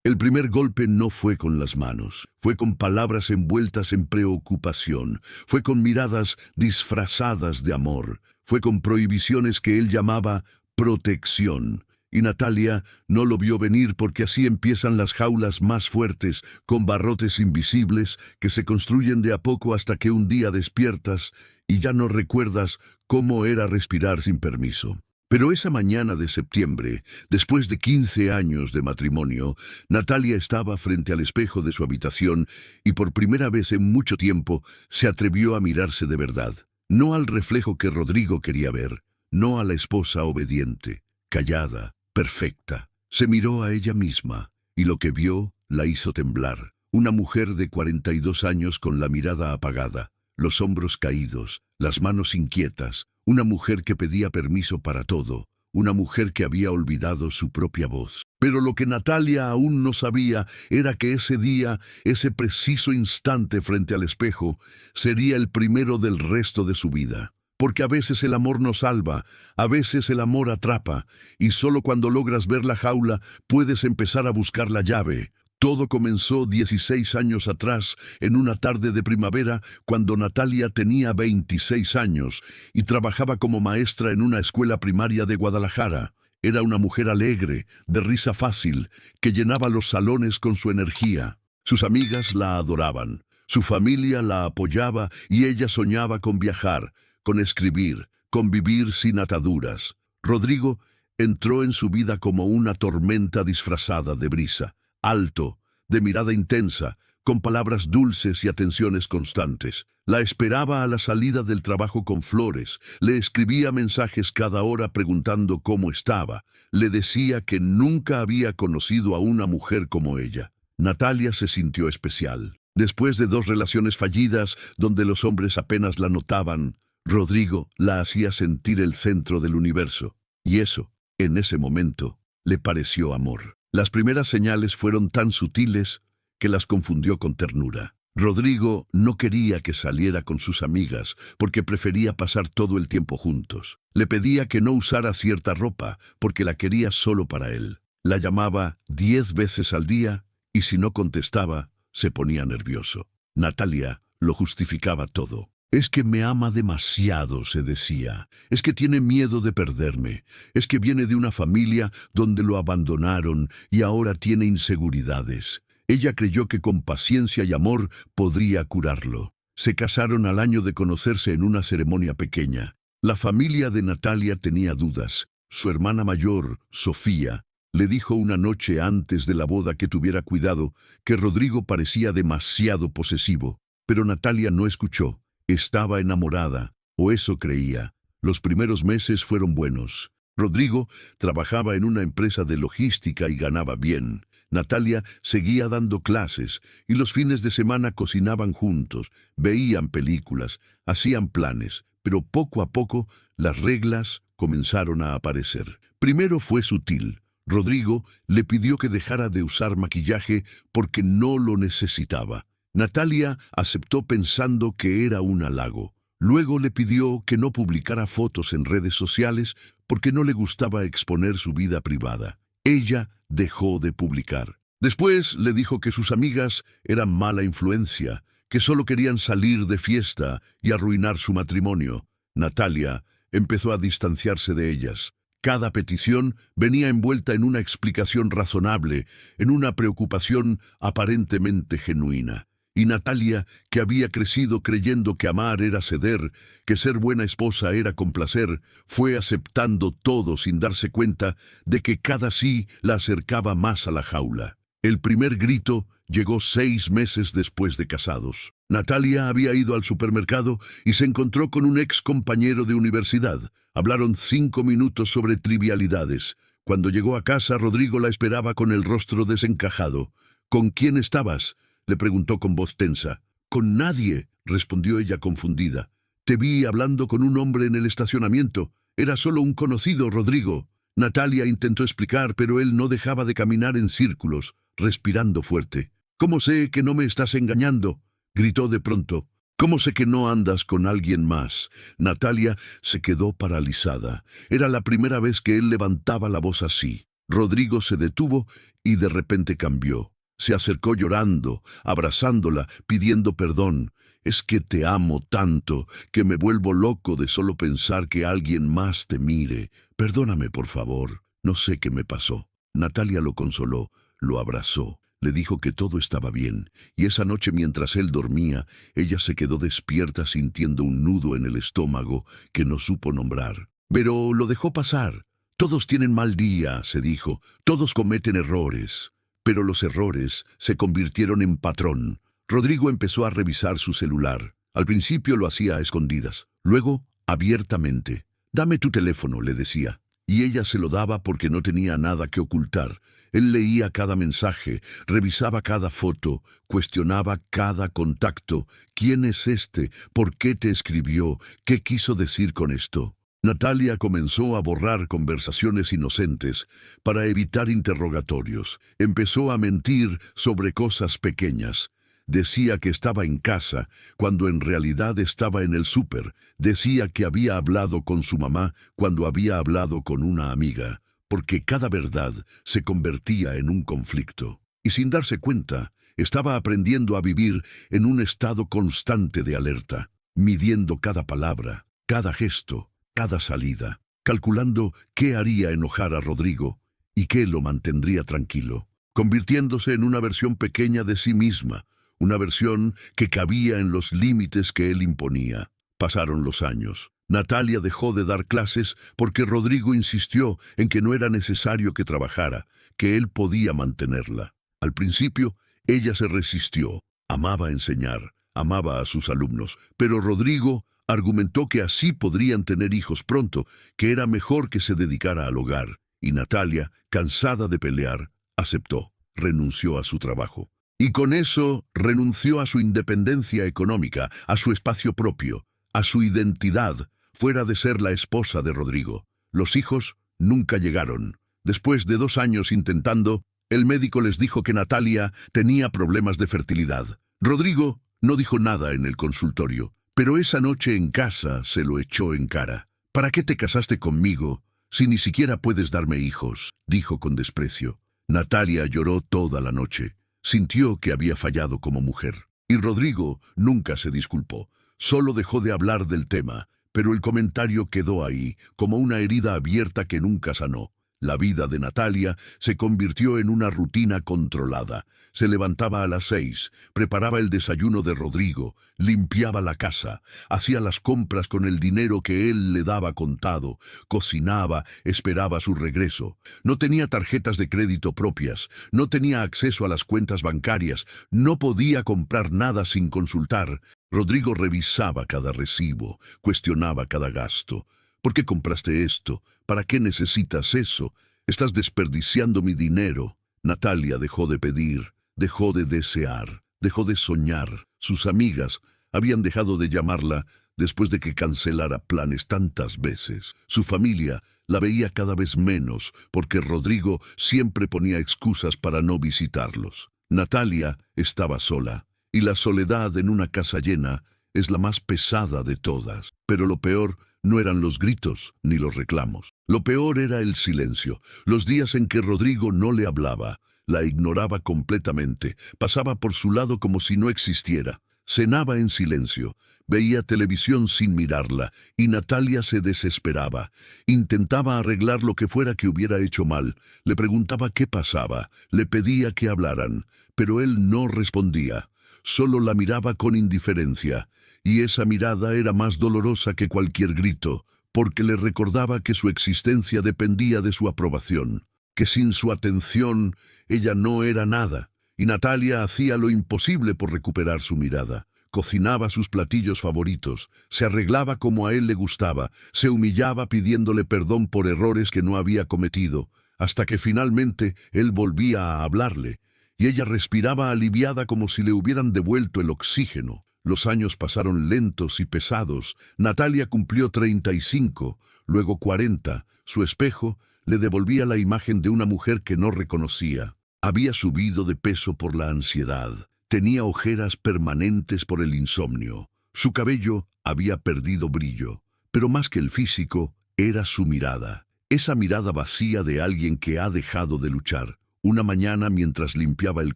El primer golpe no fue con las manos, fue con palabras envueltas en preocupación, fue con miradas disfrazadas de amor, fue con prohibiciones que él llamaba protección. Y Natalia no lo vio venir porque así empiezan las jaulas más fuertes, con barrotes invisibles que se construyen de a poco hasta que un día despiertas y ya no recuerdas cómo era respirar sin permiso. Pero esa mañana de septiembre, después de 15 años de matrimonio, Natalia estaba frente al espejo de su habitación y por primera vez en mucho tiempo se atrevió a mirarse de verdad. No al reflejo que Rodrigo quería ver, no a la esposa obediente, callada, perfecta. Se miró a ella misma y lo que vio la hizo temblar. Una mujer de 42 años con la mirada apagada, los hombros caídos, las manos inquietas, una mujer que pedía permiso para todo, una mujer que había olvidado su propia voz. Pero lo que Natalia aún no sabía era que ese día, ese preciso instante frente al espejo, sería el primero del resto de su vida. Porque a veces el amor no salva, a veces el amor atrapa, y solo cuando logras ver la jaula puedes empezar a buscar la llave. Todo comenzó 16 años atrás, en una tarde de primavera, cuando Natalia tenía 26 años y trabajaba como maestra en una escuela primaria de Guadalajara. Era una mujer alegre, de risa fácil, que llenaba los salones con su energía. Sus amigas la adoraban, su familia la apoyaba y ella soñaba con viajar, con escribir, con vivir sin ataduras. Rodrigo entró en su vida como una tormenta disfrazada de brisa. Alto, de mirada intensa, con palabras dulces y atenciones constantes. La esperaba a la salida del trabajo con flores, le escribía mensajes cada hora preguntando cómo estaba, le decía que nunca había conocido a una mujer como ella. Natalia se sintió especial. Después de 2 relaciones fallidas, donde los hombres apenas la notaban, Rodrigo la hacía sentir el centro del universo. Y eso, en ese momento, le pareció amor. Las primeras señales fueron tan sutiles que las confundió con ternura. Rodrigo no quería que saliera con sus amigas porque prefería pasar todo el tiempo juntos. Le pedía que no usara cierta ropa porque la quería solo para él. La llamaba 10 veces al día y si no contestaba, se ponía nervioso. Natalia lo justificaba todo. Es que me ama demasiado, se decía. Es que tiene miedo de perderme. Es que viene de una familia donde lo abandonaron y ahora tiene inseguridades. Ella creyó que con paciencia y amor podría curarlo. Se casaron al año de conocerse en una ceremonia pequeña. La familia de Natalia tenía dudas. Su hermana mayor, Sofía, le dijo una noche antes de la boda que tuviera cuidado, que Rodrigo parecía demasiado posesivo. Pero Natalia no escuchó. Estaba enamorada, o eso creía. Los primeros meses fueron buenos. Rodrigo trabajaba en una empresa de logística y ganaba bien. Natalia seguía dando clases y los fines de semana cocinaban juntos, veían películas, hacían planes, pero poco a poco las reglas comenzaron a aparecer. Primero fue sutil. Rodrigo le pidió que dejara de usar maquillaje porque no lo necesitaba. Natalia aceptó pensando que era un halago. Luego le pidió que no publicara fotos en redes sociales porque no le gustaba exponer su vida privada. Ella dejó de publicar. Después le dijo que sus amigas eran mala influencia, que solo querían salir de fiesta y arruinar su matrimonio. Natalia empezó a distanciarse de ellas. Cada petición venía envuelta en una explicación razonable, en una preocupación aparentemente genuina. Y Natalia, que había crecido creyendo que amar era ceder, que ser buena esposa era complacer, fue aceptando todo sin darse cuenta de que cada sí la acercaba más a la jaula. El primer grito llegó 6 meses después de casados. Natalia había ido al supermercado y se encontró con un ex compañero de universidad. Hablaron 5 minutos sobre trivialidades. Cuando llegó a casa, Rodrigo la esperaba con el rostro desencajado. ¿Con quién estabas?, le preguntó con voz tensa. «Con nadie», respondió ella confundida. «Te vi hablando con un hombre en el estacionamiento. Era solo un conocido, Rodrigo». Natalia intentó explicar, pero él no dejaba de caminar en círculos, respirando fuerte. «¿Cómo sé que no me estás engañando?», gritó de pronto. «¿Cómo sé que no andas con alguien más?». Natalia se quedó paralizada. Era la primera vez que él levantaba la voz así. Rodrigo se detuvo y de repente cambió. Se acercó llorando, abrazándola, pidiendo perdón. Es que te amo tanto que me vuelvo loco de solo pensar que alguien más te mire. Perdóname, por favor. No sé qué me pasó. Natalia lo consoló, lo abrazó, le dijo que todo estaba bien, y esa noche mientras él dormía, ella se quedó despierta sintiendo un nudo en el estómago que no supo nombrar. Pero lo dejó pasar. Todos tienen mal día, se dijo, todos cometen errores. Pero los errores se convirtieron en patrón. Rodrigo empezó a revisar su celular. Al principio lo hacía a escondidas, luego abiertamente. «Dame tu teléfono», le decía. Y ella se lo daba porque no tenía nada que ocultar. Él leía cada mensaje, revisaba cada foto, cuestionaba cada contacto. ¿Quién es este? ¿Por qué te escribió? ¿Qué quiso decir con esto? Natalia comenzó a borrar conversaciones inocentes para evitar interrogatorios. Empezó a mentir sobre cosas pequeñas. Decía que estaba en casa, cuando en realidad estaba en el súper. Decía que había hablado con su mamá cuando había hablado con una amiga, porque cada verdad se convertía en un conflicto. Y sin darse cuenta, estaba aprendiendo a vivir en un estado constante de alerta, midiendo cada palabra, cada gesto, cada salida, calculando qué haría enojar a Rodrigo y qué lo mantendría tranquilo, convirtiéndose en una versión pequeña de sí misma, una versión que cabía en los límites que él imponía. Pasaron los años. Natalia dejó de dar clases porque Rodrigo insistió en que no era necesario que trabajara, que él podía mantenerla. Al principio, ella se resistió. Amaba enseñar, amaba a sus alumnos, pero Rodrigo argumentó que así podrían tener hijos pronto, que era mejor que se dedicara al hogar. Y Natalia, cansada de pelear, aceptó, renunció a su trabajo. Y con eso renunció a su independencia económica, a su espacio propio, a su identidad, fuera de ser la esposa de Rodrigo. Los hijos nunca llegaron. Después de 2 años intentando, el médico les dijo que Natalia tenía problemas de fertilidad. Rodrigo no dijo nada en el consultorio, pero esa noche en casa se lo echó en cara. «¿Para qué te casaste conmigo si ni siquiera puedes darme hijos?», dijo con desprecio. Natalia lloró toda la noche. Sintió que había fallado como mujer. Y Rodrigo nunca se disculpó. Solo dejó de hablar del tema, pero el comentario quedó ahí, como una herida abierta que nunca sanó. La vida de Natalia se convirtió en una rutina controlada. Se levantaba a las 6, preparaba el desayuno de Rodrigo, limpiaba la casa, hacía las compras con el dinero que él le daba contado, cocinaba, esperaba su regreso. No tenía tarjetas de crédito propias, no tenía acceso a las cuentas bancarias, no podía comprar nada sin consultar. Rodrigo revisaba cada recibo, cuestionaba cada gasto. «¿Por qué compraste esto? ¿Para qué necesitas eso? Estás desperdiciando mi dinero». Natalia dejó de pedir, dejó de desear, dejó de soñar. Sus amigas habían dejado de llamarla después de que cancelara planes tantas veces. Su familia la veía cada vez menos porque Rodrigo siempre ponía excusas para no visitarlos. Natalia estaba sola, y la soledad en una casa llena es la más pesada de todas. Pero lo peor no eran los gritos ni los reclamos. Lo peor era el silencio, los días en que Rodrigo no le hablaba, la ignoraba completamente, pasaba por su lado como si no existiera. Cenaba en silencio, veía televisión sin mirarla, y Natalia se desesperaba. Intentaba arreglar lo que fuera que hubiera hecho mal, le preguntaba qué pasaba, le pedía que hablaran, pero él no respondía, solo la miraba con indiferencia. Y esa mirada era más dolorosa que cualquier grito, porque le recordaba que su existencia dependía de su aprobación, que sin su atención ella no era nada, y Natalia hacía lo imposible por recuperar su mirada. Cocinaba sus platillos favoritos, se arreglaba como a él le gustaba, se humillaba pidiéndole perdón por errores que no había cometido, hasta que finalmente él volvía a hablarle, y ella respiraba aliviada como si le hubieran devuelto el oxígeno. Los años pasaron lentos y pesados. Natalia cumplió 35, luego 40. Su espejo le devolvía la imagen de una mujer que no reconocía. Había subido de peso por la ansiedad. Tenía ojeras permanentes por el insomnio. Su cabello había perdido brillo. Pero más que el físico, era su mirada. esa mirada vacía de alguien que ha dejado de luchar. Una mañana, mientras limpiaba el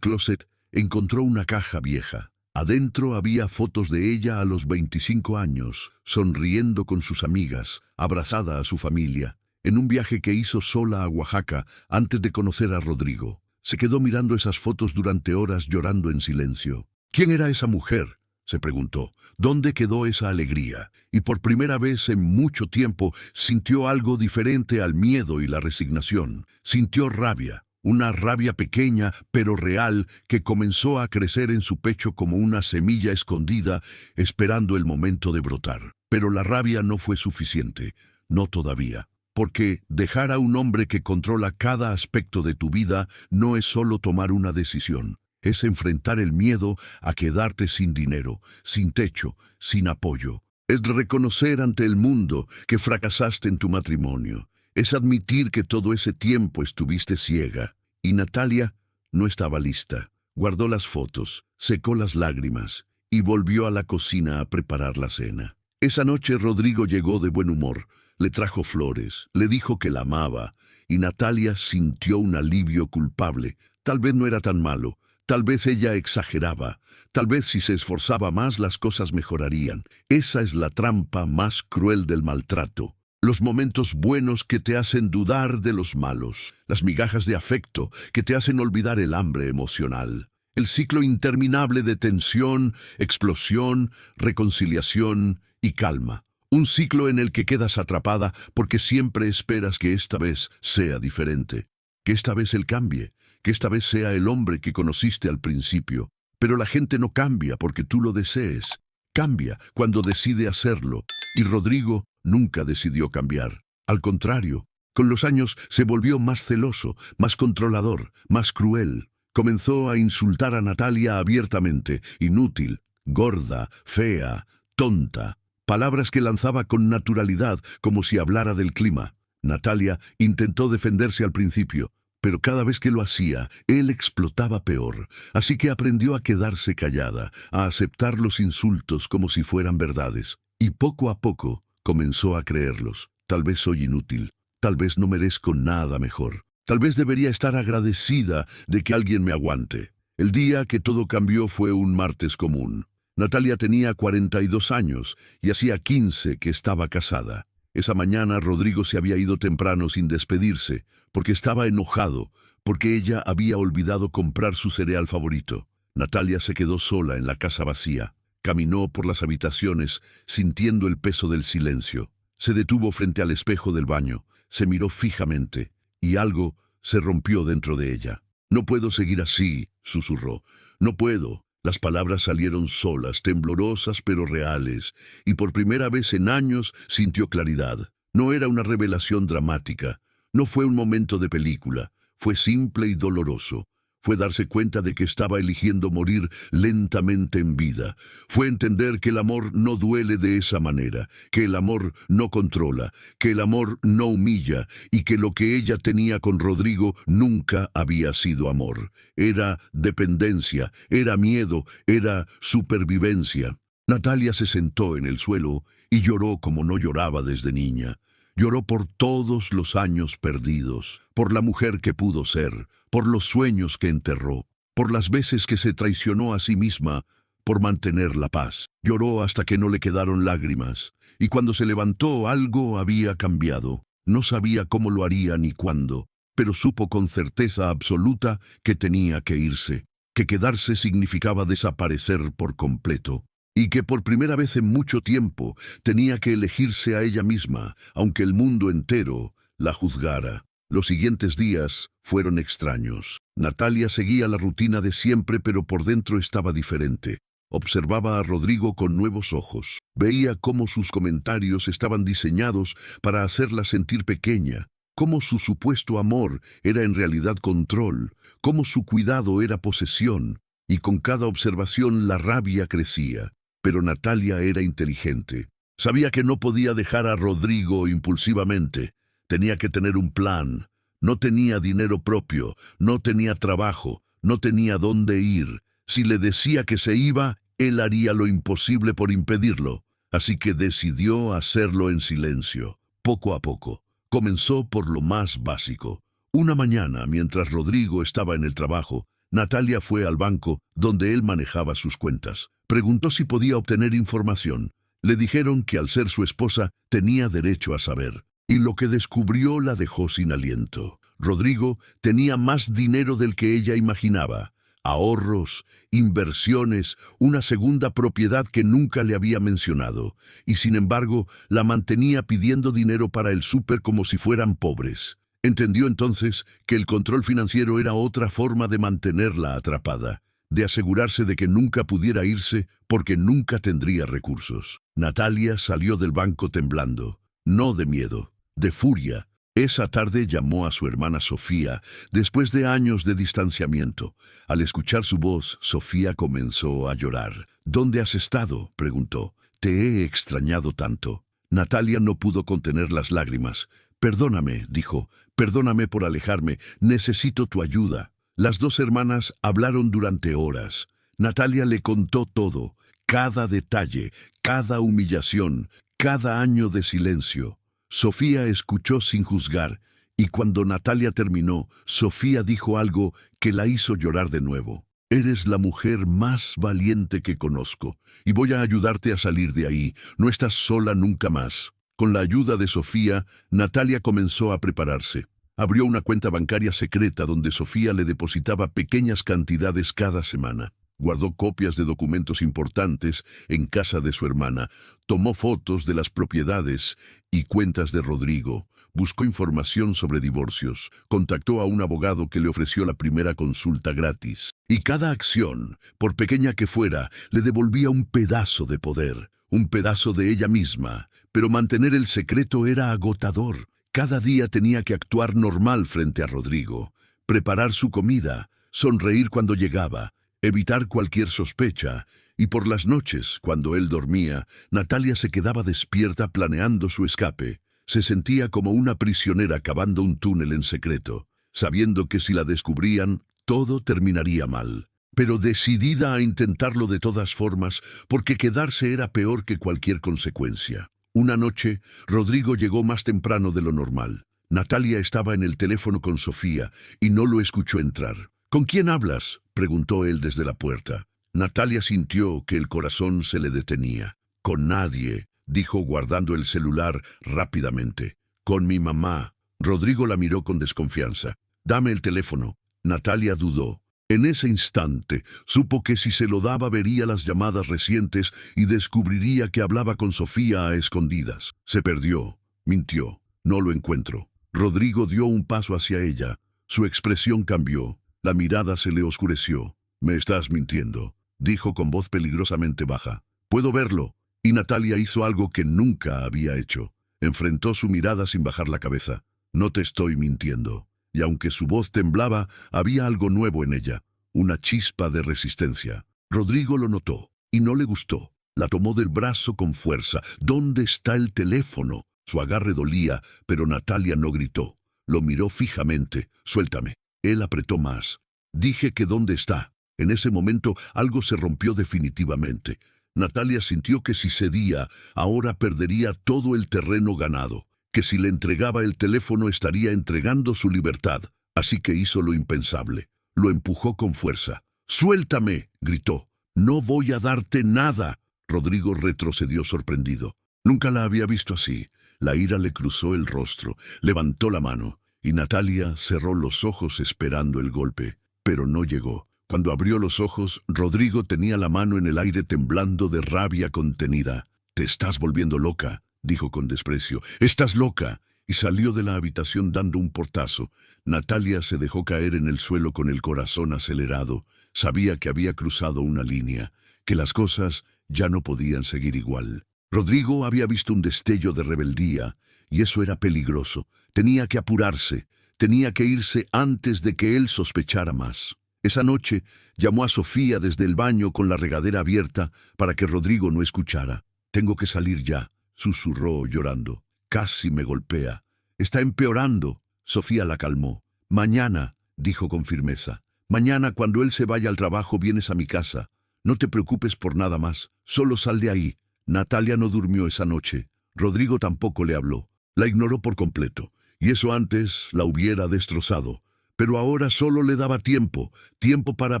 closet, encontró una caja vieja. Adentro había fotos de ella a los 25 años, sonriendo con sus amigas, abrazada a su familia, en un viaje que hizo sola a Oaxaca antes de conocer a Rodrigo. Se quedó mirando esas fotos durante horas, llorando en silencio. ¿Quién era esa mujer?, se preguntó. ¿Dónde quedó esa alegría? Y por primera vez en mucho tiempo sintió algo diferente al miedo y la resignación. Sintió rabia. Una rabia pequeña pero real que comenzó a crecer en su pecho como una semilla escondida, esperando el momento de brotar. Pero la rabia no fue suficiente, no todavía. Porque dejar a un hombre que controla cada aspecto de tu vida no es solo tomar una decisión. Es enfrentar el miedo a quedarte sin dinero, sin techo, sin apoyo. Es reconocer ante el mundo que fracasaste en tu matrimonio. Es admitir que todo ese tiempo estuviste ciega. Y Natalia no estaba lista. Guardó las fotos, secó las lágrimas y volvió a la cocina a preparar la cena. Esa noche Rodrigo llegó de buen humor. Le trajo flores, le dijo que la amaba, y Natalia sintió un alivio culpable. Tal vez no era tan malo, tal vez ella exageraba, tal vez si se esforzaba más las cosas mejorarían. Esa es la trampa más cruel del maltrato. Los momentos buenos que te hacen dudar de los malos, las migajas de afecto que te hacen olvidar el hambre emocional. El ciclo interminable de tensión, explosión, reconciliación y calma. Un ciclo en el que quedas atrapada porque siempre esperas que esta vez sea diferente, que esta vez él cambie, que esta vez sea el hombre que conociste al principio. Pero la gente no cambia porque tú lo desees. Cambia cuando decide hacerlo. Y Rodrigo nunca decidió cambiar. Al contrario, con los años se volvió más celoso, más controlador, más cruel. Comenzó a insultar a Natalia abiertamente, inútil, gorda, fea, tonta. Palabras que lanzaba con naturalidad, como si hablara del clima. Natalia intentó defenderse al principio, pero cada vez que lo hacía, él explotaba peor. Así que aprendió a quedarse callada, a aceptar los insultos como si fueran verdades. Y poco a poco comenzó a creerlos. Tal vez soy inútil, tal vez no merezco nada mejor. Tal vez debería estar agradecida de que alguien me aguante. El día que todo cambió fue un martes común. Natalia tenía 42 años y hacía 15 que estaba casada. Esa mañana Rodrigo se había ido temprano sin despedirse, porque estaba enojado, porque ella había olvidado comprar su cereal favorito. Natalia se quedó sola en la casa vacía. Caminó por las habitaciones, sintiendo el peso del silencio. Se detuvo frente al espejo del baño, se miró fijamente, y algo se rompió dentro de ella. «No puedo seguir así», susurró. «No puedo». Las palabras salieron solas, temblorosas pero reales, y por primera vez en años sintió claridad. No era una revelación dramática, no fue un momento de película, fue simple y doloroso. Fue darse cuenta de que estaba eligiendo morir lentamente en vida. Fue entender que el amor no duele de esa manera, que el amor no controla, que el amor no humilla y que lo que ella tenía con Rodrigo nunca había sido amor. Era dependencia, era miedo, era supervivencia. Natalia se sentó en el suelo y lloró como no lloraba desde niña. Lloró por todos los años perdidos, por la mujer que pudo ser, por los sueños que enterró, por las veces que se traicionó a sí misma por mantener la paz. Lloró hasta que no le quedaron lágrimas, y cuando se levantó algo había cambiado. No sabía cómo lo haría ni cuándo, pero supo con certeza absoluta que tenía que irse, que quedarse significaba desaparecer por completo. Y que por primera vez en mucho tiempo tenía que elegirse a ella misma, aunque el mundo entero la juzgara. Los siguientes días fueron extraños. Natalia seguía la rutina de siempre, pero por dentro estaba diferente. Observaba a Rodrigo con nuevos ojos. Veía cómo sus comentarios estaban diseñados para hacerla sentir pequeña, cómo su supuesto amor era en realidad control, cómo su cuidado era posesión, y con cada observación la rabia crecía. Pero Natalia era inteligente. Sabía que no podía dejar a Rodrigo impulsivamente. Tenía que tener un plan. No tenía dinero propio, no tenía trabajo, no tenía dónde ir. Si le decía que se iba, él haría lo imposible por impedirlo. Así que decidió hacerlo en silencio, poco a poco, Comenzó por lo más básico. Una mañana, mientras Rodrigo estaba en el trabajo, Natalia fue al banco donde él manejaba sus cuentas. Preguntó si podía obtener información. Le dijeron que al ser su esposa tenía derecho a saber. Y lo que descubrió la dejó sin aliento. Rodrigo tenía más dinero del que ella imaginaba. Ahorros, inversiones, una segunda propiedad que nunca le había mencionado. Y sin embargo, la mantenía pidiendo dinero para el súper como si fueran pobres. Entendió entonces que el control financiero era otra forma de mantenerla atrapada, de asegurarse de que nunca pudiera irse porque nunca tendría recursos. Natalia salió del banco temblando, no de miedo, de furia. Esa tarde llamó a su hermana Sofía, después de años de distanciamiento. Al escuchar su voz, Sofía comenzó a llorar. «¿Dónde has estado?», preguntó. «Te he extrañado tanto». Natalia no pudo contener las lágrimas. «Perdóname», dijo, «perdóname por alejarme, necesito tu ayuda». Las dos hermanas hablaron durante horas. Natalia le contó todo, cada detalle, cada humillación, cada año de silencio. Sofía escuchó sin juzgar, y cuando Natalia terminó, Sofía dijo algo que la hizo llorar de nuevo. «Eres la mujer más valiente que conozco, y voy a ayudarte a salir de ahí. No estás sola nunca más». Con la ayuda de Sofía, Natalia comenzó a prepararse. Abrió una cuenta bancaria secreta donde Sofía le depositaba pequeñas cantidades cada semana. Guardó copias de documentos importantes en casa de su hermana. Tomó fotos de las propiedades y cuentas de Rodrigo. Buscó información sobre divorcios. Contactó a un abogado que le ofreció la primera consulta gratis. Y cada acción, por pequeña que fuera, le devolvía un pedazo de poder, un pedazo de ella misma. Pero mantener el secreto era agotador. Cada día tenía que actuar normal frente a Rodrigo, preparar su comida, sonreír cuando llegaba, evitar cualquier sospecha, y por las noches, cuando él dormía, Natalia se quedaba despierta planeando su escape. Se sentía como una prisionera cavando un túnel en secreto, sabiendo que si la descubrían, todo terminaría mal. Pero decidida a intentarlo de todas formas, porque quedarse era peor que cualquier consecuencia. Una noche, Rodrigo llegó más temprano de lo normal. Natalia estaba en el teléfono con Sofía y no lo escuchó entrar. «¿Con quién hablas?», preguntó él desde la puerta. Natalia sintió que el corazón se le detenía. «Con nadie», dijo guardando el celular rápidamente. «Con mi mamá». Rodrigo la miró con desconfianza. «Dame el teléfono». Natalia dudó. En ese instante, supo que si se lo daba vería las llamadas recientes y descubriría que hablaba con Sofía a escondidas. Se perdió, mintió, no lo encuentro. Rodrigo dio un paso hacia ella. Su expresión cambió, la mirada se le oscureció. «Me estás mintiendo», dijo con voz peligrosamente baja. «Puedo verlo». Y Natalia hizo algo que nunca había hecho. Enfrentó su mirada sin bajar la cabeza. «No te estoy mintiendo». Y aunque su voz temblaba, había algo nuevo en ella, una chispa de resistencia. Rodrigo lo notó, y no le gustó. La tomó del brazo con fuerza. «¿Dónde está el teléfono?». Su agarre dolía, pero Natalia no gritó. Lo miró fijamente. «Suéltame». Él apretó más. «Dije que ¿dónde está?». En ese momento algo se rompió definitivamente. Natalia sintió que si cedía, ahora perdería todo el terreno ganado, que si le entregaba el teléfono estaría entregando su libertad. Así que hizo lo impensable. Lo empujó con fuerza. «¡Suéltame!», gritó. «No voy a darte nada». Rodrigo retrocedió sorprendido. Nunca la había visto así. La ira le cruzó el rostro, levantó la mano, y Natalia cerró los ojos esperando el golpe. Pero no llegó. Cuando abrió los ojos, Rodrigo tenía la mano en el aire temblando de rabia contenida. «Te estás volviendo loca», dijo con desprecio. «Estás loca». Y salió de la habitación dando un portazo. Natalia se dejó caer en el suelo con el corazón acelerado. Sabía que había cruzado una línea, que las cosas ya no podían seguir igual. Rodrigo había visto un destello de rebeldía, y eso era peligroso. Tenía que apurarse, tenía que irse antes de que él sospechara más. Esa noche llamó a Sofía desde el baño con la regadera abierta para que Rodrigo no escuchara. «Tengo que salir ya», susurró llorando. «Casi me golpea. Está empeorando». Sofía la calmó. «Mañana», dijo con firmeza. «Mañana, cuando él se vaya al trabajo, vienes a mi casa. No te preocupes por nada más. Solo sal de ahí». Natalia no durmió esa noche. Rodrigo tampoco le habló. La ignoró por completo. y eso antes la hubiera destrozado. Pero ahora solo le daba tiempo, tiempo para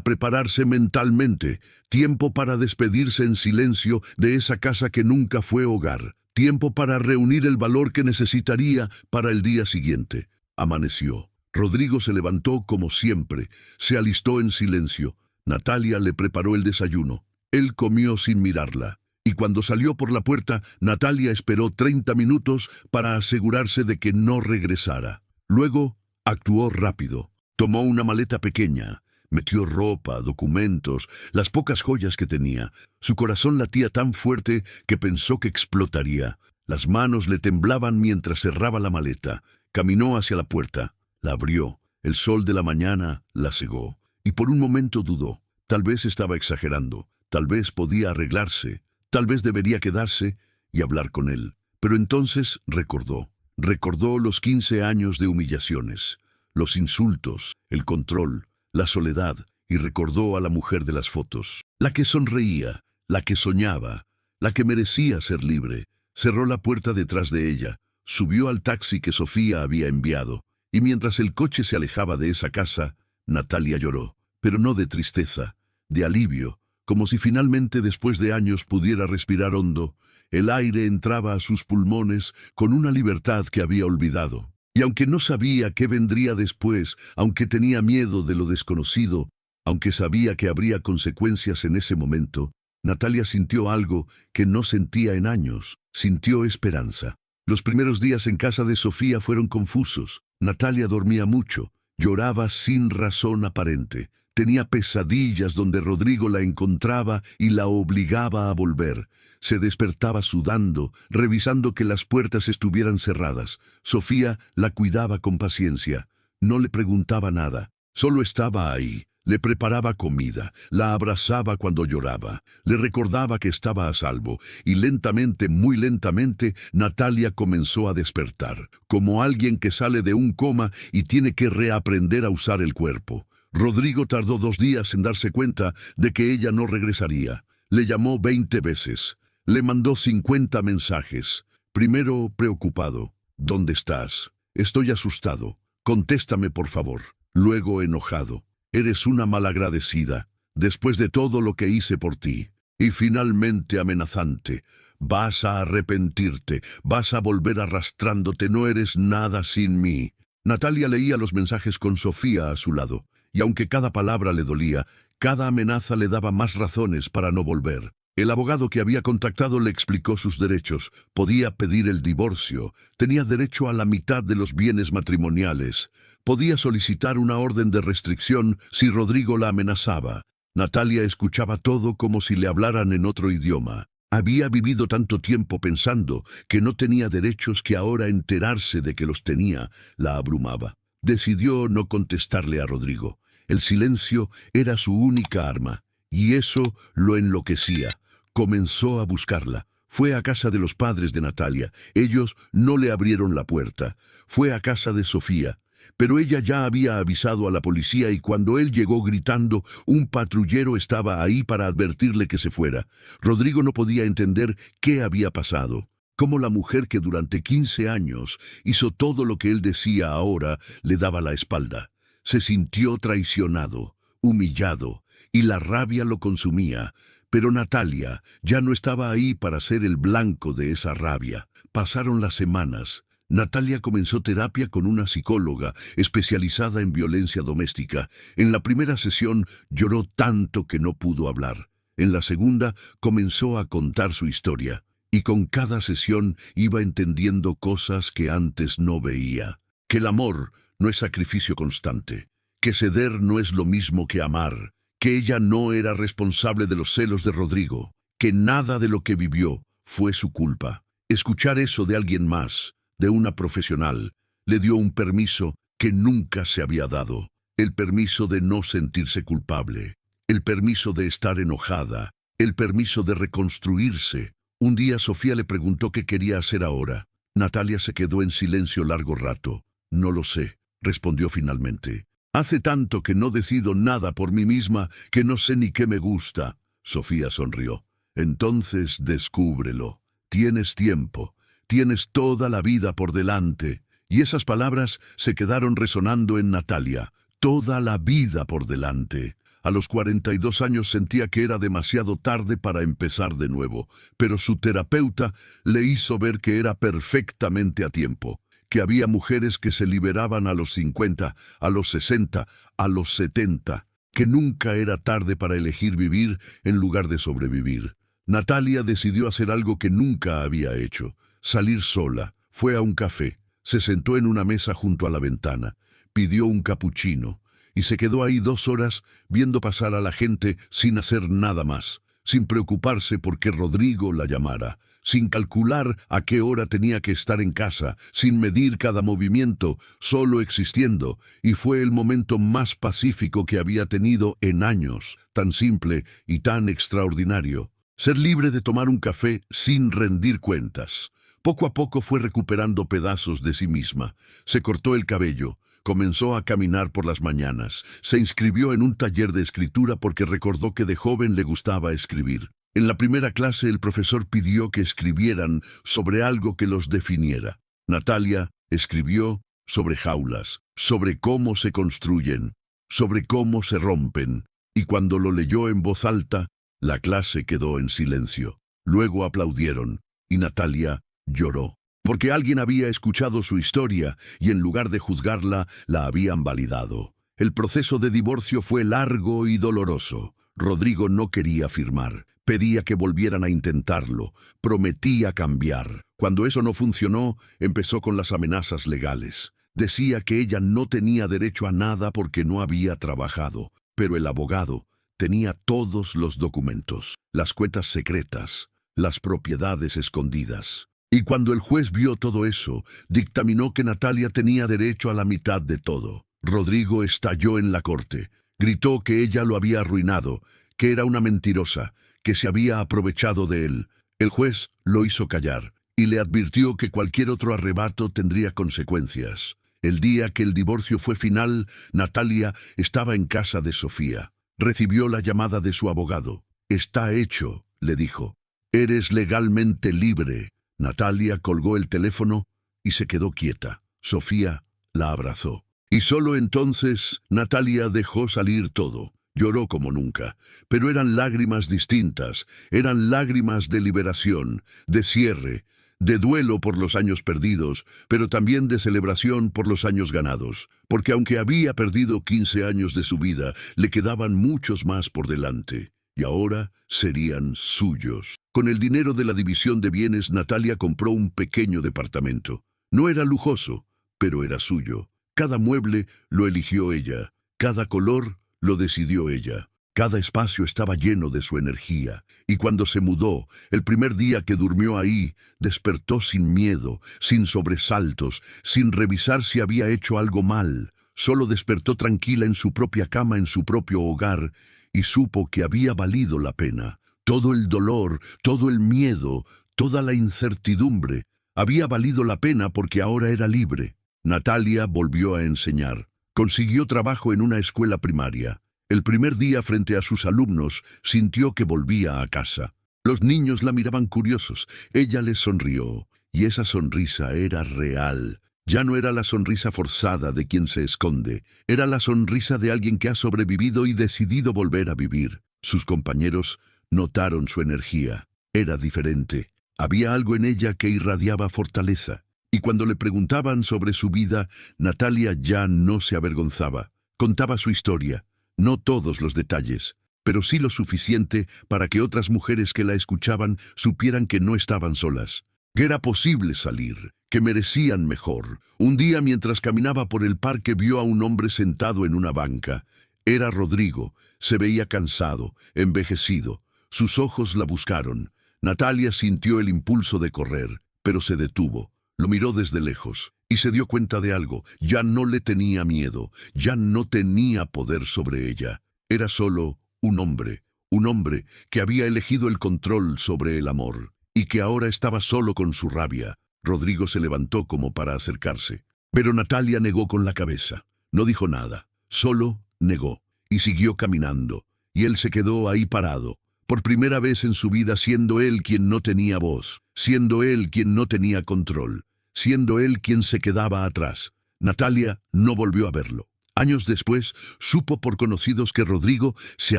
prepararse mentalmente, tiempo para despedirse en silencio de esa casa que nunca fue hogar, tiempo para reunir el valor que necesitaría para el día siguiente. Amaneció. Rodrigo se levantó como siempre, se alistó en silencio. Natalia le preparó el desayuno. Él comió sin mirarla. Y cuando salió por la puerta, Natalia esperó 30 minutos para asegurarse de que no regresara. Luego, actuó rápido. Tomó una maleta pequeña, metió ropa, documentos, las pocas joyas que tenía. Su corazón latía tan fuerte que pensó que explotaría. Las manos le temblaban mientras cerraba la maleta. Caminó hacia la puerta. La abrió. El sol de la mañana la cegó. Y por un momento dudó. Tal vez estaba exagerando. Tal vez podía arreglarse. Tal vez debería quedarse y hablar con él. Pero entonces recordó. Recordó los 15 años de humillaciones, los insultos, el control, la soledad, y recordó a la mujer de las fotos. La que sonreía, la que soñaba, la que merecía ser libre. Cerró la puerta detrás de ella. Subió al taxi que Sofía había enviado. Y mientras el coche se alejaba de esa casa, Natalia lloró. Pero no de tristeza, de alivio, como si finalmente después de años pudiera respirar hondo. El aire entraba a sus pulmones con una libertad que había olvidado. Y aunque no sabía qué vendría después, aunque tenía miedo de lo desconocido, aunque sabía que habría consecuencias en ese momento, Natalia sintió algo que no sentía en años. Sintió esperanza. Los primeros días en casa de Sofía fueron confusos. Natalia dormía mucho, lloraba sin razón aparente. Tenía pesadillas donde Rodrigo la encontraba y la obligaba a volver. Se despertaba sudando, revisando que las puertas estuvieran cerradas. Sofía la cuidaba con paciencia. No le preguntaba nada. Solo estaba ahí. Le preparaba comida, la abrazaba cuando lloraba, le recordaba que estaba a salvo, y lentamente, muy lentamente, Natalia comenzó a despertar, como alguien que sale de un coma y tiene que reaprender a usar el cuerpo. Rodrigo tardó 2 días en darse cuenta de que ella no regresaría. Le llamó 20 veces. Le mandó 50 mensajes. Primero preocupado. ¿Dónde estás? Estoy asustado. Contéstame, por favor. Luego enojado. Eres una malagradecida, después de todo lo que hice por ti. Y finalmente amenazante. Vas a arrepentirte, vas a volver arrastrándote, no eres nada sin mí. Natalia leía los mensajes con Sofía a su lado, y aunque cada palabra le dolía, cada amenaza le daba más razones para no volver. El abogado que había contactado le explicó sus derechos. Podía pedir el divorcio, tenía derecho a la mitad de los bienes matrimoniales. Podía solicitar una orden de restricción si Rodrigo la amenazaba. Natalia escuchaba todo como si le hablaran en otro idioma. Había vivido tanto tiempo pensando que no tenía derechos que ahora enterarse de que los tenía la abrumaba. Decidió no contestarle a Rodrigo. El silencio era su única arma, y eso lo enloquecía. Comenzó a buscarla. Fue a casa de los padres de Natalia. Ellos no le abrieron la puerta. Fue a casa de Sofía. Pero ella ya había avisado a la policía y cuando él llegó gritando, un patrullero estaba ahí para advertirle que se fuera. Rodrigo no podía entender qué había pasado. Cómo la mujer que durante 15 años hizo todo lo que él decía ahora le daba la espalda. Se sintió traicionado, humillado, y la rabia lo consumía. Pero Natalia ya no estaba ahí para ser el blanco de esa rabia. Pasaron las semanas. Natalia comenzó terapia con una psicóloga especializada en violencia doméstica. En la primera sesión lloró tanto que no pudo hablar. En la segunda comenzó a contar su historia. Y con cada sesión iba entendiendo cosas que antes no veía. Que el amor no es sacrificio constante. Que ceder no es lo mismo que amar. Que ella no era responsable de los celos de Rodrigo. Que nada de lo que vivió fue su culpa. Escuchar eso de alguien más, de una profesional, le dio un permiso que nunca se había dado. El permiso de no sentirse culpable. El permiso de estar enojada. El permiso de reconstruirse. Un día Sofía le preguntó qué quería hacer ahora. Natalia se quedó en silencio largo rato. No lo sé, respondió finalmente. Hace tanto que no decido nada por mí misma que no sé ni qué me gusta. Sofía sonrió. Entonces descúbrelo. Tienes tiempo. Tienes toda la vida por delante. Y esas palabras se quedaron resonando en Natalia, toda la vida por delante. A los 42 años sentía que era demasiado tarde para empezar de nuevo, pero su terapeuta le hizo ver que era perfectamente a tiempo, que había mujeres que se liberaban a los 50, a los 60, a los 70, que nunca era tarde para elegir vivir en lugar de sobrevivir. Natalia decidió hacer algo que nunca había hecho, salir sola. Fue a un café, se sentó en una mesa junto a la ventana, pidió un capuchino y se quedó ahí 2 horas viendo pasar a la gente sin hacer nada más, sin preocuparse por que Rodrigo la llamara, sin calcular a qué hora tenía que estar en casa, sin medir cada movimiento, solo existiendo, y fue el momento más pacífico que había tenido en años, tan simple y tan extraordinario. Ser libre de tomar un café sin rendir cuentas. Poco a poco fue recuperando pedazos de sí misma. Se cortó el cabello, comenzó a caminar por las mañanas, se inscribió en un taller de escritura porque recordó que de joven le gustaba escribir. En la primera clase el profesor pidió que escribieran sobre algo que los definiera. Natalia escribió sobre jaulas, sobre cómo se construyen, sobre cómo se rompen, y cuando lo leyó en voz alta, la clase quedó en silencio. Luego aplaudieron, y Natalia lloró, porque alguien había escuchado su historia y en lugar de juzgarla, la habían validado. El proceso de divorcio fue largo y doloroso. Rodrigo no quería firmar, pedía que volvieran a intentarlo, prometía cambiar. Cuando eso no funcionó, empezó con las amenazas legales. Decía que ella no tenía derecho a nada porque no había trabajado, pero el abogado tenía todos los documentos, las cuentas secretas, las propiedades escondidas. Y cuando el juez vio todo eso, dictaminó que Natalia tenía derecho a la mitad de todo. Rodrigo estalló en la corte. Gritó que ella lo había arruinado, que era una mentirosa, que se había aprovechado de él. El juez lo hizo callar y le advirtió que cualquier otro arrebato tendría consecuencias. El día que el divorcio fue final, Natalia estaba en casa de Sofía. Recibió la llamada de su abogado. «Está hecho», le dijo. «Eres legalmente libre». Natalia colgó el teléfono y se quedó quieta. Sofía la abrazó. Y solo entonces Natalia dejó salir todo. Lloró como nunca, pero eran lágrimas distintas, eran lágrimas de liberación, de cierre, de duelo por los años perdidos, pero también de celebración por los años ganados, porque aunque había perdido 15 años de su vida, le quedaban muchos más por delante. Y ahora serían suyos. Con el dinero de la división de bienes, Natalia compró un pequeño departamento. No era lujoso, pero era suyo. Cada mueble lo eligió ella, cada color lo decidió ella. Cada espacio estaba lleno de su energía, y cuando se mudó, el primer día que durmió ahí, despertó sin miedo, sin sobresaltos, sin revisar si había hecho algo mal. Solo despertó tranquila en su propia cama, en su propio hogar, y supo que había valido la pena. Todo el dolor, todo el miedo, toda la incertidumbre, había valido la pena porque ahora era libre. Natalia volvió a enseñar. Consiguió trabajo en una escuela primaria. El primer día frente a sus alumnos sintió que volvía a casa. Los niños la miraban curiosos. Ella les sonrió, y esa sonrisa era real. Ya no era la sonrisa forzada de quien se esconde, era la sonrisa de alguien que ha sobrevivido y decidido volver a vivir. Sus compañeros notaron su energía. Era diferente. Había algo en ella que irradiaba fortaleza. Y cuando le preguntaban sobre su vida, Natalia ya no se avergonzaba. Contaba su historia, no todos los detalles, pero sí lo suficiente para que otras mujeres que la escuchaban supieran que no estaban solas, que era posible salir, que merecían mejor. Un día, mientras caminaba por el parque, vio a un hombre sentado en una banca. Era Rodrigo. Se veía cansado, envejecido. Sus ojos la buscaron. Natalia sintió el impulso de correr, pero se detuvo. Lo miró desde lejos y se dio cuenta de algo. Ya no le tenía miedo, ya no tenía poder sobre ella. Era solo un hombre que había elegido el control sobre el amor y que ahora estaba solo con su rabia. Rodrigo se levantó como para acercarse, pero Natalia negó con la cabeza. No dijo nada, solo negó y siguió caminando, y él se quedó ahí parado. Por primera vez en su vida siendo él quien no tenía voz, siendo él quien no tenía control. siendo él quien se quedaba atrás. Natalia no volvió a verlo. Años después, supo por conocidos que Rodrigo se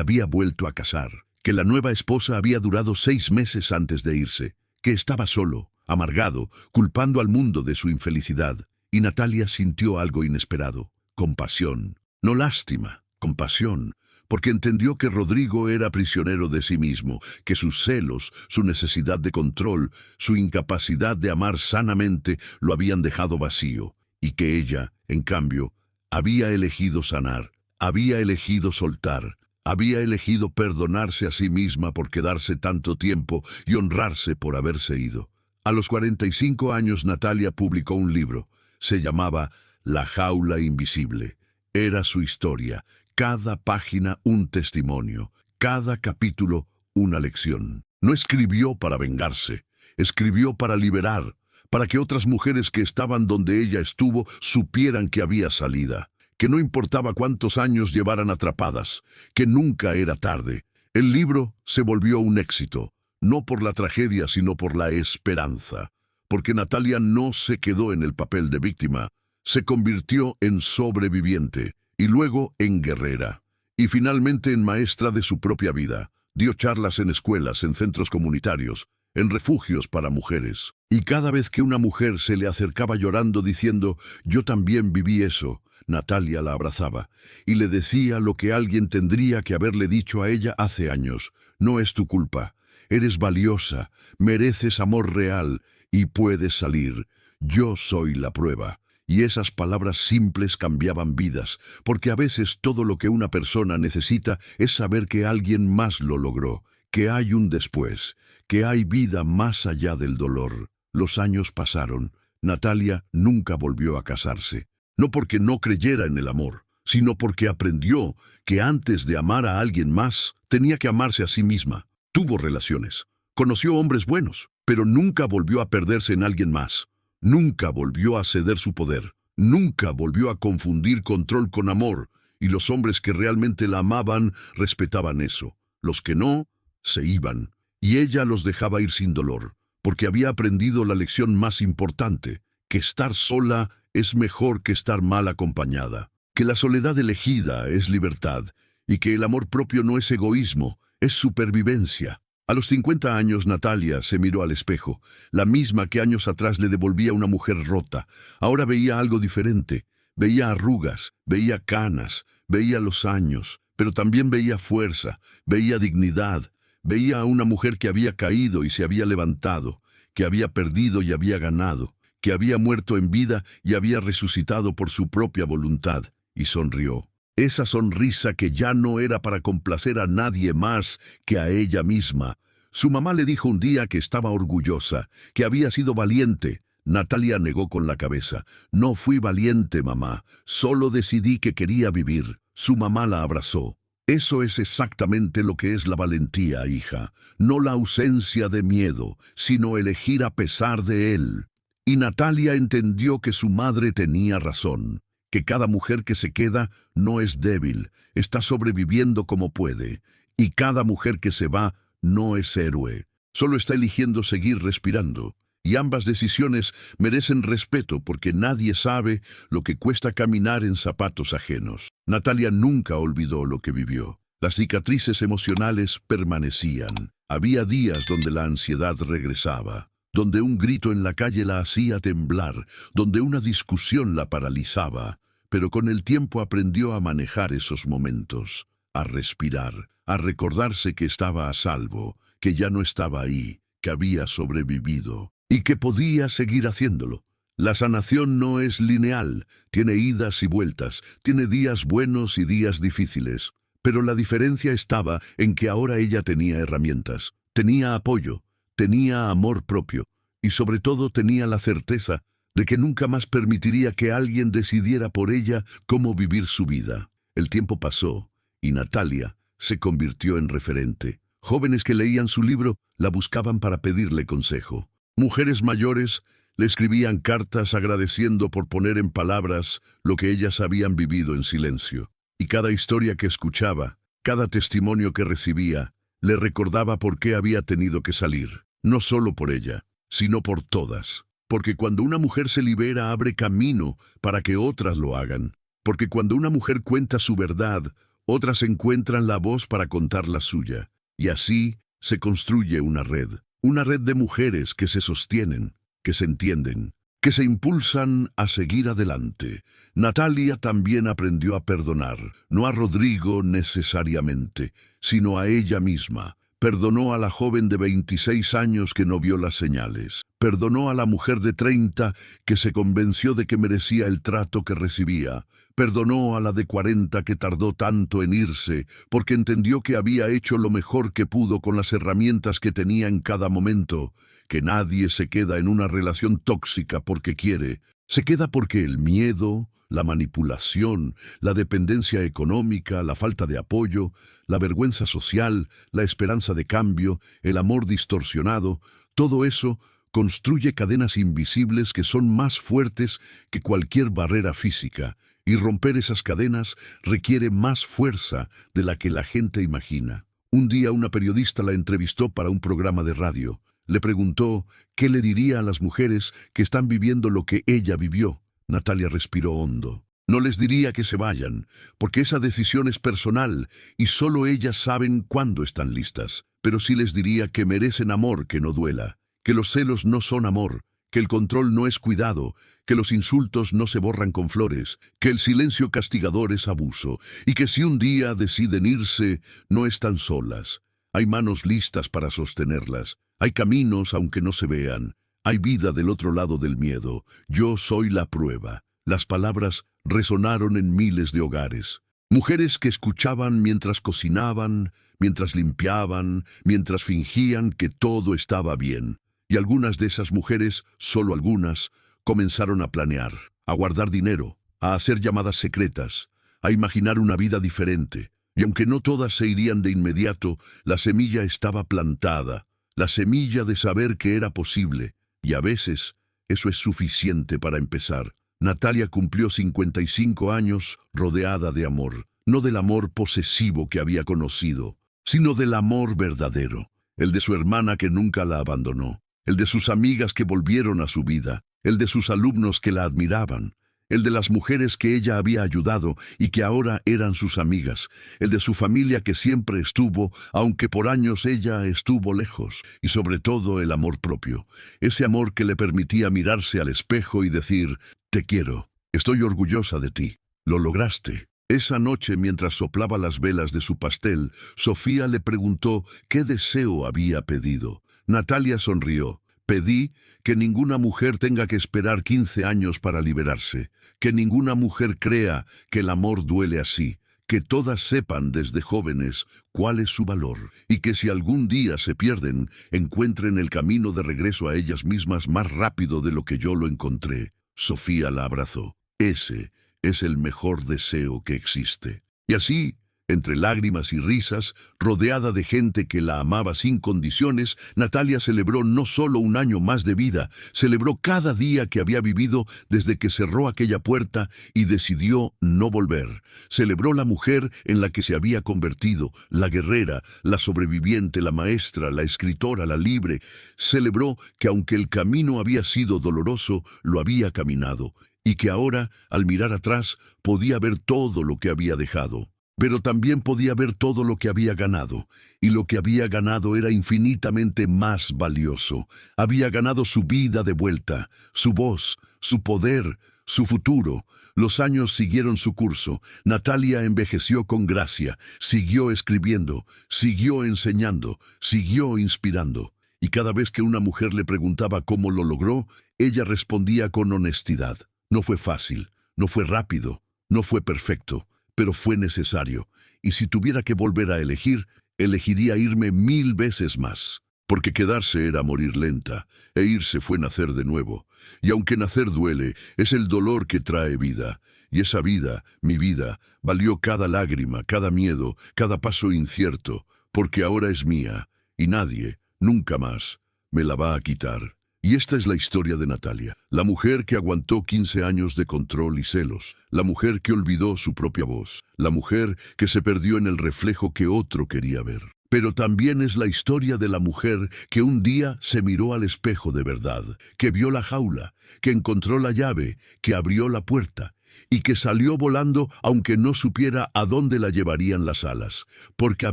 había vuelto a casar, que la nueva esposa había durado 6 meses antes de irse, que estaba solo, amargado, culpando al mundo de su infelicidad, y Natalia sintió algo inesperado, compasión, no lástima, compasión, porque entendió que Rodrigo era prisionero de sí mismo, que sus celos, su necesidad de control, su incapacidad de amar sanamente lo habían dejado vacío, y que ella, en cambio, había elegido sanar, había elegido soltar, había elegido perdonarse a sí misma por quedarse tanto tiempo y honrarse por haberse ido. A los 45 años Natalia publicó un libro. Se llamaba La jaula invisible. Era su historia, cada página un testimonio, cada capítulo una lección. No escribió para vengarse, escribió para liberar, para que otras mujeres que estaban donde ella estuvo supieran que había salida, que no importaba cuántos años llevaran atrapadas, que nunca era tarde. El libro se volvió un éxito, no por la tragedia sino por la esperanza, porque Natalia no se quedó en el papel de víctima, se convirtió en sobreviviente y luego en guerrera, y finalmente en maestra de su propia vida. Dio charlas en escuelas, en centros comunitarios, en refugios para mujeres. Y cada vez que una mujer se le acercaba llorando diciendo «Yo también viví eso», Natalia la abrazaba y le decía lo que alguien tendría que haberle dicho a ella hace años. «No es tu culpa. Eres valiosa, mereces amor real y puedes salir. Yo soy la prueba». Y esas palabras simples cambiaban vidas, porque a veces todo lo que una persona necesita es saber que alguien más lo logró, que hay un después, que hay vida más allá del dolor. Los años pasaron. Natalia nunca volvió a casarse. No porque no creyera en el amor, sino porque aprendió que antes de amar a alguien más, tenía que amarse a sí misma. Tuvo relaciones, conoció hombres buenos, pero nunca volvió a perderse en alguien más. Nunca volvió a ceder su poder. Nunca volvió a confundir control con amor, y los hombres que realmente la amaban respetaban eso. Los que no, se iban, y ella los dejaba ir sin dolor, porque había aprendido la lección más importante, que estar sola es mejor que estar mal acompañada, que la soledad elegida es libertad, y que el amor propio no es egoísmo, es supervivencia. A los 50 años Natalia se miró al espejo, la misma que años atrás le devolvía una mujer rota. Ahora veía algo diferente, veía arrugas, veía canas, veía los años, pero también veía fuerza, veía dignidad, veía a una mujer que había caído y se había levantado, que había perdido y había ganado, que había muerto en vida y había resucitado por su propia voluntad, y sonrió. Esa sonrisa que ya no era para complacer a nadie más que a ella misma. Su mamá le dijo un día que estaba orgullosa, que había sido valiente. Natalia negó con la cabeza. «No fui valiente, mamá. Solo decidí que quería vivir». Su mamá la abrazó. «Eso es exactamente lo que es la valentía, hija. No la ausencia de miedo, sino elegir a pesar de él». Y Natalia entendió que su madre tenía razón, que cada mujer que se queda no es débil, está sobreviviendo como puede, y cada mujer que se va no es héroe, solo está eligiendo seguir respirando. Y ambas decisiones merecen respeto porque nadie sabe lo que cuesta caminar en zapatos ajenos. Natalia nunca olvidó lo que vivió. Las cicatrices emocionales permanecían. Había días donde la ansiedad regresaba, donde un grito en la calle la hacía temblar, donde una discusión la paralizaba. Pero con el tiempo aprendió a manejar esos momentos, a respirar, a recordarse que estaba a salvo, que ya no estaba ahí, que había sobrevivido y que podía seguir haciéndolo. La sanación no es lineal, tiene idas y vueltas, tiene días buenos y días difíciles. Pero la diferencia estaba en que ahora ella tenía herramientas, tenía apoyo, tenía amor propio y sobre todo tenía la certeza de que nunca más permitiría que alguien decidiera por ella cómo vivir su vida. El tiempo pasó y Natalia se convirtió en referente. Jóvenes que leían su libro la buscaban para pedirle consejo. Mujeres mayores le escribían cartas agradeciendo por poner en palabras lo que ellas habían vivido en silencio. Y cada historia que escuchaba, cada testimonio que recibía, le recordaba por qué había tenido que salir. No solo por ella, sino por todas. Porque cuando una mujer se libera, abre camino para que otras lo hagan. Porque cuando una mujer cuenta su verdad, otras encuentran la voz para contar la suya. Y así se construye una red de mujeres que se sostienen, que se entienden, que se impulsan a seguir adelante. Natalia también aprendió a perdonar, no a Rodrigo necesariamente, sino a ella misma. Perdonó a la joven de 26 años que no vio las señales. Perdonó a la mujer de 30 que se convenció de que merecía el trato que recibía. Perdonó a la de 40 que tardó tanto en irse porque entendió que había hecho lo mejor que pudo con las herramientas que tenía en cada momento. Que nadie se queda en una relación tóxica porque quiere. Se queda porque el miedo, la manipulación, la dependencia económica, la falta de apoyo, la vergüenza social, la esperanza de cambio, el amor distorsionado, todo eso construye cadenas invisibles que son más fuertes que cualquier barrera física, y romper esas cadenas requiere más fuerza de la que la gente imagina. Un día una periodista la entrevistó para un programa de radio. Le preguntó qué le diría a las mujeres que están viviendo lo que ella vivió. Natalia respiró hondo. No les diría que se vayan, porque esa decisión es personal y solo ellas saben cuándo están listas. Pero sí les diría que merecen amor que no duela, que los celos no son amor, que el control no es cuidado, que los insultos no se borran con flores, que el silencio castigador es abuso, y que si un día deciden irse, no están solas. Hay manos listas para sostenerlas, hay caminos aunque no se vean, hay vida del otro lado del miedo. Yo soy la prueba. Las palabras resonaron en miles de hogares. Mujeres que escuchaban mientras cocinaban, mientras limpiaban, mientras fingían que todo estaba bien. Y algunas de esas mujeres, solo algunas, comenzaron a planear, a guardar dinero, a hacer llamadas secretas, a imaginar una vida diferente. Y aunque no todas se irían de inmediato, la semilla estaba plantada, la semilla de saber que era posible. Y a veces, eso es suficiente para empezar. Natalia cumplió 55 años rodeada de amor, no del amor posesivo que había conocido, sino del amor verdadero, el de su hermana que nunca la abandonó, el de sus amigas que volvieron a su vida, el de sus alumnos que la admiraban, el de las mujeres que ella había ayudado y que ahora eran sus amigas, el de su familia que siempre estuvo, aunque por años ella estuvo lejos, y sobre todo el amor propio, ese amor que le permitía mirarse al espejo y decir, te quiero, estoy orgullosa de ti, lo lograste. Esa noche, mientras soplaba las velas de su pastel, Sofía le preguntó qué deseo había pedido. Natalia sonrió. Pedí que ninguna mujer tenga que esperar 15 años para liberarse, que ninguna mujer crea que el amor duele así, que todas sepan desde jóvenes cuál es su valor, y que si algún día se pierden, encuentren el camino de regreso a ellas mismas más rápido de lo que yo lo encontré. Sofía la abrazó. Ese es el mejor deseo que existe. Y así, entre lágrimas y risas, rodeada de gente que la amaba sin condiciones, Natalia celebró no solo un año más de vida, celebró cada día que había vivido desde que cerró aquella puerta y decidió no volver. Celebró la mujer en la que se había convertido, la guerrera, la sobreviviente, la maestra, la escritora, la libre. Celebró que aunque el camino había sido doloroso, lo había caminado, y que ahora, al mirar atrás, podía ver todo lo que había dejado. Pero también podía ver todo lo que había ganado, y lo que había ganado era infinitamente más valioso. Había ganado su vida de vuelta, su voz, su poder, su futuro. Los años siguieron su curso. Natalia envejeció con gracia, siguió escribiendo, siguió enseñando, siguió inspirando. Y cada vez que una mujer le preguntaba cómo lo logró, ella respondía con honestidad. No fue fácil, no fue rápido, no fue perfecto, pero fue necesario, y si tuviera que volver a elegir, elegiría irme 1000 veces más, porque quedarse era morir lenta, e irse fue nacer de nuevo, y aunque nacer duele, es el dolor que trae vida, y esa vida, mi vida, valió cada lágrima, cada miedo, cada paso incierto, porque ahora es mía, y nadie, nunca más, me la va a quitar. Y esta es la historia de Natalia, la mujer que aguantó 15 años de control y celos, la mujer que olvidó su propia voz, la mujer que se perdió en el reflejo que otro quería ver. pero también es la historia de la mujer que un día se miró al espejo de verdad, que vio la jaula, que encontró la llave, que abrió la puerta y que salió volando aunque no supiera a dónde la llevarían las alas. Porque a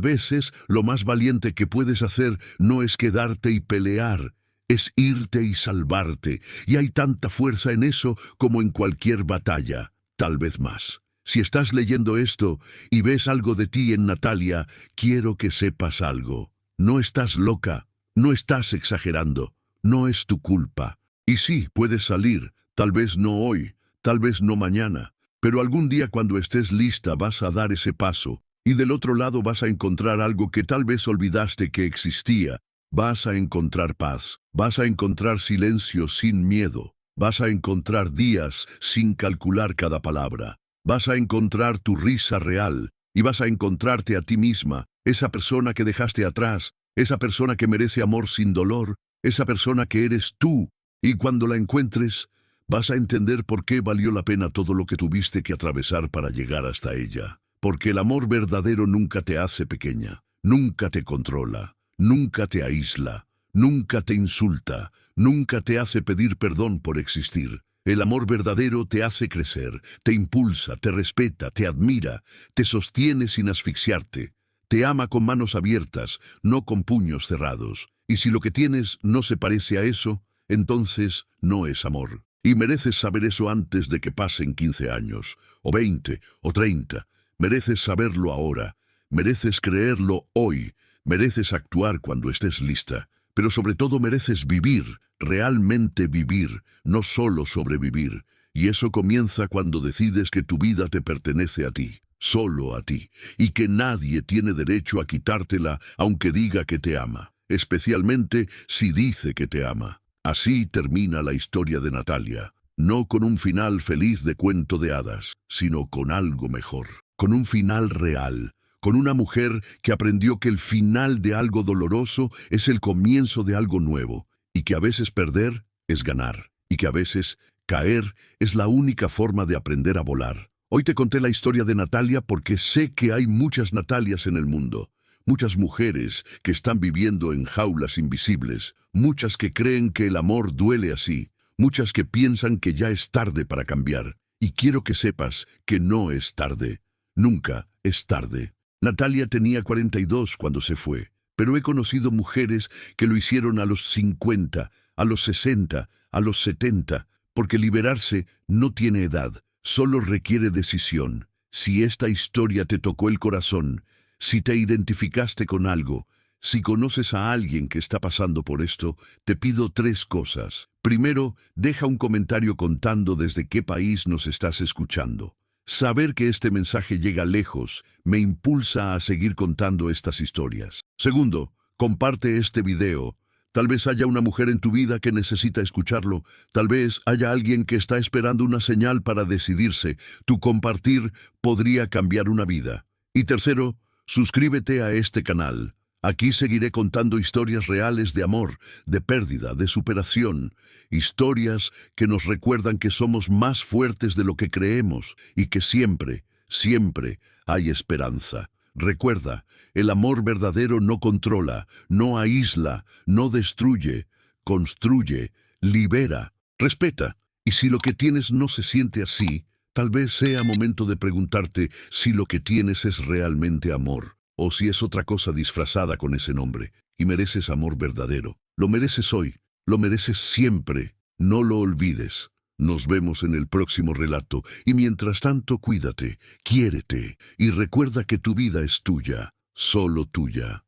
veces lo más valiente que puedes hacer no es quedarte y pelear, es irte y salvarte, y hay tanta fuerza en eso como en cualquier batalla, tal vez más. Si estás leyendo esto y ves algo de ti en Natalia, quiero que sepas algo. No estás loca, no estás exagerando, no es tu culpa. Y sí, puedes salir, tal vez no hoy, tal vez no mañana, pero algún día cuando estés lista vas a dar ese paso, y del otro lado vas a encontrar algo que tal vez olvidaste que existía. Vas a encontrar paz, vas a encontrar silencio sin miedo, vas a encontrar días sin calcular cada palabra. Vas a encontrar tu risa real y vas a encontrarte a ti misma, esa persona que dejaste atrás, esa persona que merece amor sin dolor, esa persona que eres tú. Y cuando la encuentres, vas a entender por qué valió la pena todo lo que tuviste que atravesar para llegar hasta ella. Porque el amor verdadero nunca te hace pequeña, nunca te controla, nunca te aísla, nunca te insulta, nunca te hace pedir perdón por existir. El amor verdadero te hace crecer, te impulsa, te respeta, te admira, te sostiene sin asfixiarte, te ama con manos abiertas, no con puños cerrados. Y si lo que tienes no se parece a eso, entonces no es amor. Y mereces saber eso antes de que pasen 15 años, o 20, o 30. Mereces saberlo ahora, mereces creerlo hoy, mereces actuar cuando estés lista. Pero sobre todo mereces vivir, realmente vivir, no solo sobrevivir. Y eso comienza cuando decides que tu vida te pertenece a ti, solo a ti, y que nadie tiene derecho a quitártela aunque diga que te ama, especialmente si dice que te ama. Así termina la historia de Natalia, no con un final feliz de cuento de hadas, sino con algo mejor, con un final real. Con una mujer que aprendió que el final de algo doloroso es el comienzo de algo nuevo, y que a veces perder es ganar, y que a veces caer es la única forma de aprender a volar. Hoy te conté la historia de Natalia porque sé que hay muchas Natalias en el mundo, muchas mujeres que están viviendo en jaulas invisibles, muchas que creen que el amor duele así, muchas que piensan que ya es tarde para cambiar, y quiero que sepas que no es tarde, nunca es tarde. Natalia tenía 42 cuando se fue, pero he conocido mujeres que lo hicieron a los 50, a los 60, a los 70, porque liberarse no tiene edad, solo requiere decisión. Si esta historia te tocó el corazón, si te identificaste con algo, si conoces a alguien que está pasando por esto, te pido 3 cosas. Primero, deja un comentario contando desde qué país nos estás escuchando. Saber que este mensaje llega lejos me impulsa a seguir contando estas historias. Segundo, comparte este video. Tal vez haya una mujer en tu vida que necesita escucharlo. Tal vez haya alguien que está esperando una señal para decidirse. Tu compartir podría cambiar una vida. Y tercero, suscríbete a este canal. Aquí seguiré contando historias reales de amor, de pérdida, de superación, historias que nos recuerdan que somos más fuertes de lo que creemos y que siempre, siempre hay esperanza. Recuerda, el amor verdadero no controla, no aísla, no destruye, construye, libera, respeta. Y si lo que tienes no se siente así, tal vez sea momento de preguntarte si lo que tienes es realmente amor. O si es otra cosa disfrazada con ese nombre, y mereces amor verdadero. Lo mereces hoy, lo mereces siempre. No lo olvides. Nos vemos en el próximo relato, y mientras tanto cuídate, quiérete, y recuerda que tu vida es tuya, solo tuya.